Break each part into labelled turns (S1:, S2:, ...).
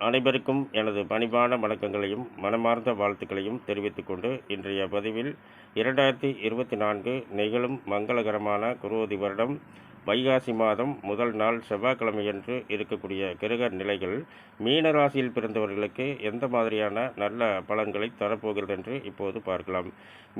S1: அனைவருக்கும் எனது பணிவான வணக்கங்களையும் மனமார்ந்த வாழ்த்துக்களையும் தெரிவித்துக் கொண்டு இன்றைய பதிவில் 2024 நிகழும் மங்களகரமான குரோதி வருடம் வைகாசி மாதம் முதல் நாள் செவ்வாய்க்கிழமையன்று இருக்கக்கூடிய கிரக நிலைகள் மீனராசியில் பிறந்தவர்களுக்கு எந்த மாதிரியான நல்ல பலன்களை தரப்போகிறது என்று இப்போது பார்க்கலாம்.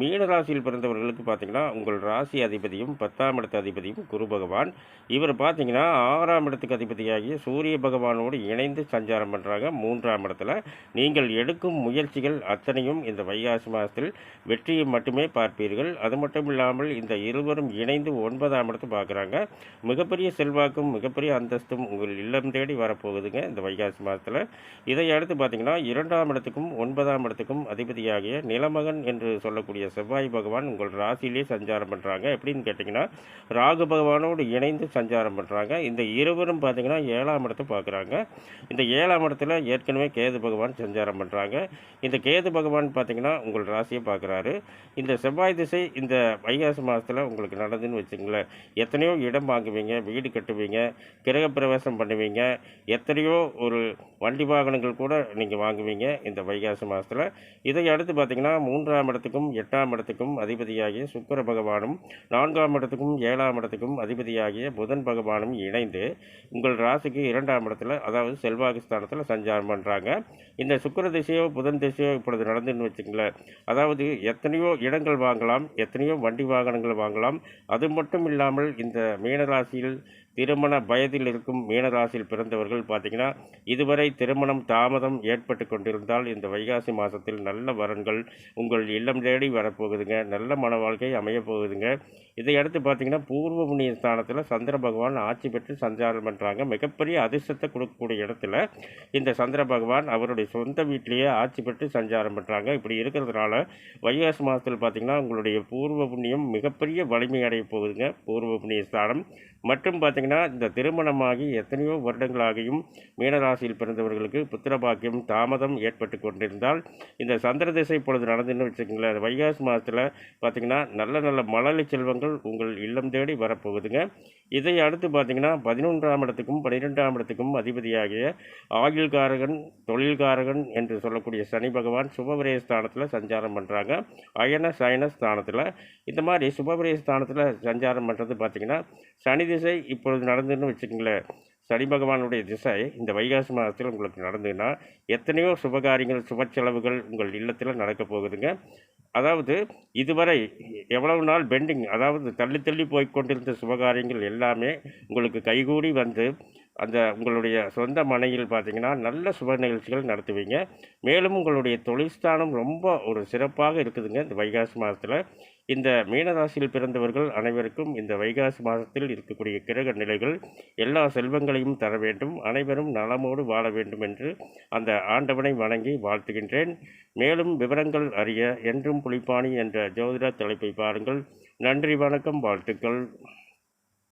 S1: மீனராசியில் பிறந்தவர்களுக்கு பார்த்தீங்கன்னா உங்கள் ராசி அதிபதியும் 10ஆம் இடத்து அதிபதியும் குரு பகவான். இவர் பார்த்தீங்கன்னா 6ஆம் இடத்துக்கு அதிபதியாகிய சூரிய பகவானோடு இணைந்து சஞ்சாரம் பண்ணுறாங்க 3ஆம் இடத்துல. நீங்கள் எடுக்கும் முயற்சிகள் அத்தனையும் இந்த வைகாசி மாதத்தில் வெற்றியை மட்டுமே பார்ப்பீர்கள். அது மட்டும் இல்லாமல் இந்த இருவரும் இணைந்து 9ஆம் இடத்தை பார்க்குறாங்க. மிகப்பெரிய செல்வாக்கும் மிகப்பெரிய அந்தஸ்தும் உங்கள் இல்லம் தேடி வரப்போகுதுங்க இந்த வைகாசி மாதத்தில். இதை அடுத்து பார்த்தீங்கன்னா 2ஆம் இடத்துக்கும் 9ஆம் இடத்துக்கும் அதிபதியாகிய நிலமகன் என்று சொல்லக்கூடிய செவ்வாய் பகவான் உங்கள் ராசியிலே சஞ்சாரம் பண்ணுறாங்க. எப்படின்னு கேட்டிங்கன்னா ராகு பகவானோடு இணைந்து சஞ்சாரம் பண்ணுறாங்க. இந்த இருவரும் பார்த்தீங்கன்னா 7ஆம் இடத்தை பார்க்குறாங்க. இந்த 7ஆம் இடத்துல ஏற்கனவே கேது பகவான் சஞ்சாரம் பண்ணுறாங்க. இந்த கேது பகவான் பார்த்தீங்கன்னா உங்கள் ராசியை பார்க்குறாரு. இந்த செவ்வாய் திசை இந்த வைகாசி மாதத்தில் உங்களுக்கு நடந்துன்னு வச்சுங்களேன், எத்தனையோ இடம் வாங்குவீங்க, வீடு கட்டுவீங்க, கிரகப்பிரவேசம் பண்ணுவீங்க, எத்தனையோ ஒரு வண்டி வாகனங்கள் கூட நீங்கள் வாங்குவீங்க இந்த வைகாசி மாதத்தில். இதை அடுத்து பார்த்தீங்கன்னா 3ஆம் இடத்துக்கும் 8ஆம் இடத்துக்கும் அதிபதியாகிய சுக்கிர பகவானும் 4ஆம் இடத்துக்கும் 7ஆம் இடத்துக்கும் அதிபதியாகிய புதன் பகவானும் இணைந்து உங்கள் ராசிக்கு 2ஆம் இடத்துல, அதாவது செல்வாக்கு ஸ்தானத்தில் சஞ்சாரம் பண்ணுறாங்க. இந்த சுக்கிர திசையோ புதன் திசையோ இப்பொழுது நடந்துன்னு வச்சுங்களேன், அதாவது எத்தனையோ இடங்கள் வாங்கலாம், எத்தனையோ வண்டி வாகனங்கள் வாங்கலாம். அது மட்டும் இல்லாமல் இந்த மீனராசியில் திருமண வயதில் இருக்கும் மீனராசியில் பிறந்தவர்கள் பார்த்தீங்கன்னா இதுவரை திருமணம் தாமதம் ஏற்பட்டு கொண்டிருந்தால் இந்த வைகாசி மாதத்தில் நல்ல வரன்கள் உங்கள் இல்லம் தேடி வரப்போகுதுங்க. நல்ல மன வாழ்க்கை அமையப் போகுதுங்க. இதை அடுத்து பார்த்தீங்கன்னா பூர்வ புண்ணிய ஸ்தானத்தில் சந்திர பகவான் ஆட்சி பெற்று சஞ்சாரம் பண்ணுறாங்க. மிகப்பெரிய அதிர்ஷ்டத்தை கொடுக்கக்கூடிய இடத்துல இந்த சந்திர பகவான் அவருடைய சொந்த வீட்டிலேயே ஆட்சி பெற்று சஞ்சாரம் பண்ணுறாங்க. இப்படி இருக்கிறதுனால வைகாசி மாதத்தில் பார்த்தீங்கன்னா உங்களுடைய பூர்வ புண்ணியம் மிகப்பெரிய வலிமை அடைய போகுதுங்க. பூர்வ புண்ணிய ஸ்தானம் மற்றும் பார்த்தீங்கன்னா இந்த திருமணமாகி எத்தனையோ வருடங்களாகியும் மீனராசியில் பிறந்தவர்களுக்கு புத்திரபாக்கியம் தாமதம் ஏற்பட்டு கொண்டிருந்தால் இந்த சந்திர திசை இப்பொழுது நடந்துன்னு வச்சுக்கோங்களேன், வைகாசி மாதத்தில் பார்த்தீங்கன்னா நல்ல நல்ல மழலை செல்வங்கள் உங்கள் இல்லம் தேடி வரப்போகுதுங்க. இதை அடுத்து பார்த்தீங்கன்னா 11ஆம் இடத்துக்கும் 12ஆம் இடத்துக்கும் அதிபதியாகிய ஆயுள்காரகன் தொழில்காரகன் என்று சொல்லக்கூடிய சனி பகவான் சுபவிரய ஸ்தானத்தில் சஞ்சாரம் பண்ணுறாங்க. அயன சயன ஸ்தானத்தில். இந்த மாதிரி சுபவிரய ஸ்தானத்தில் சஞ்சாரம் பண்ணுறது பார்த்தீங்கன்னா சனி திசை இப்பொழுது நடந்துன்னு வச்சுக்கோங்களேன், சனி பகவானுடைய திசை இந்த வைகாசி மாதத்தில் உங்களுக்கு நடந்ததுன்னா எத்தனையோ சுபகாரியங்கள் சுப செலவுகள் உங்கள் இல்லத்தில் நடக்கப் போகுதுங்க. அதாவது இதுவரை எவ்வளவு நாள் பெண்டிங், அதாவது தள்ளி தள்ளி போய் கொண்டிருந்த சுபகாரியங்கள் எல்லாமே உங்களுக்கு கைகூடி வந்து அந்த உங்களுடைய சொந்த மனையில் பார்த்தீங்கன்னா நல்ல சுப நிகழ்ச்சிகள் நடத்துவீங்க. மேலும் உங்களுடைய தொழில்ஸ்தானம் ரொம்ப ஒரு சிறப்பாக இருக்குதுங்க இந்த வைகாசி மாதத்தில். இந்த மீனராசியில் பிறந்தவர்கள் அனைவருக்கும் இந்த வைகாசி மாதத்தில் இருக்கக்கூடிய கிரக நிலைகள் எல்லா செல்வங்களையும் தர வேண்டும், அனைவரும் நலமோடு வாழ வேண்டும் என்று அந்த ஆண்டவனை வணங்கி வாழ்த்துகின்றேன். மேலும் விவரங்கள் அறிய என்றும் புலிப்பாணி என்ற ஜோதிட தலைப்பை பாருங்கள். நன்றி, வணக்கம், வாழ்த்துக்கள்.